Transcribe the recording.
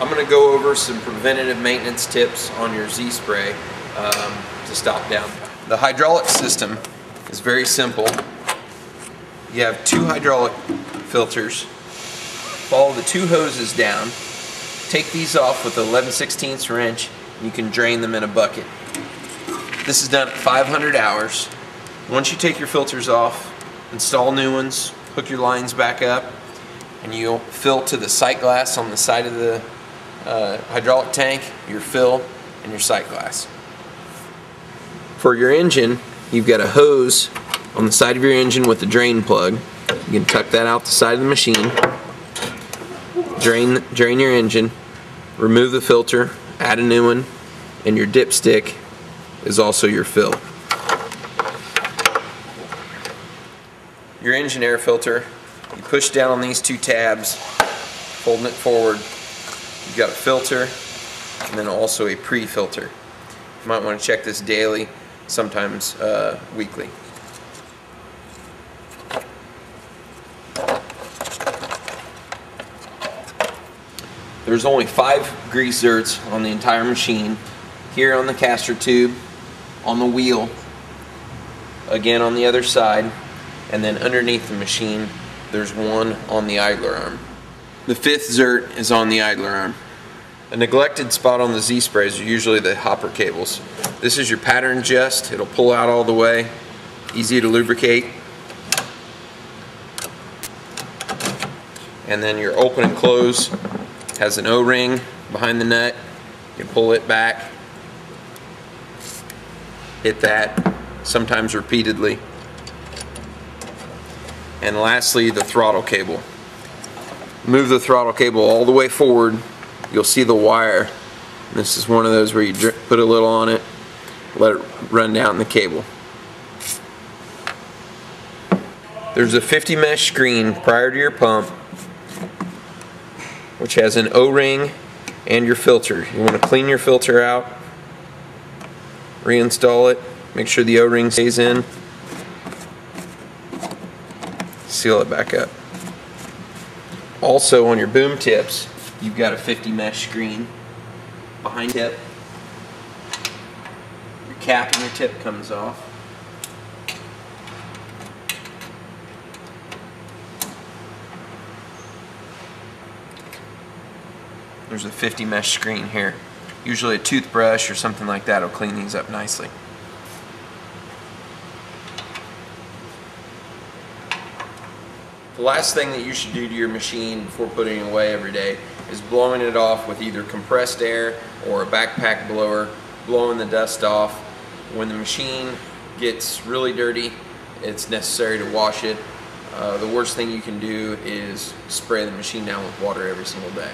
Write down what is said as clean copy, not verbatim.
I'm going to go over some preventative maintenance tips on your Z-Spray to stop downtime. The hydraulic system is very simple. You have two hydraulic filters. Follow the two hoses down. Take these off with an 11/16 wrench and you can drain them in a bucket. This is done at 500 hours. Once you take your filters off, install new ones, hook your lines back up, and you'll fill to the sight glass on the side of the hydraulic tank, your fill, and your sight glass. For your engine, you've got a hose on the side of your engine with the drain plug. You can tuck that out the side of the machine, drain your engine, remove the filter, add a new one, and your dipstick is also your fill. Your engine air filter, you push down on these two tabs, holding it forward. You've got a filter and then also a pre-filter. You might want to check this daily, sometimes weekly. There's only 5 grease zerks on the entire machine. Here on the caster tube, on the wheel, again on the other side, and then underneath the machine there's one on the idler arm. The 5th zerk is on the idler arm. A neglected spot on the Z-Sprays are usually the hopper cables. This is your pattern adjust. It'll pull out all the way, easy to lubricate. And then your open and close has an O-ring behind the nut. You can pull it back, hit that, sometimes repeatedly. And lastly, the throttle cable. Move the throttle cable all the way forward, you'll see the wire. This is one of those where you put a little on it, let it run down the cable. There's a 50 mesh screen prior to your pump, which has an O-ring and your filter. You want to clean your filter out, reinstall it, make sure the O-ring stays in, seal it back up. Also on your boom tips, you've got a 50 mesh screen behind tip. Your cap and your tip comes off. There's a 50 mesh screen here. Usually a toothbrush or something like that will clean these up nicely. The last thing that you should do to your machine before putting it away every day is blowing it off with either compressed air or a backpack blower, blowing the dust off. When the machine gets really dirty, it's necessary to wash it. The worst thing you can do is spray the machine down with water every single day.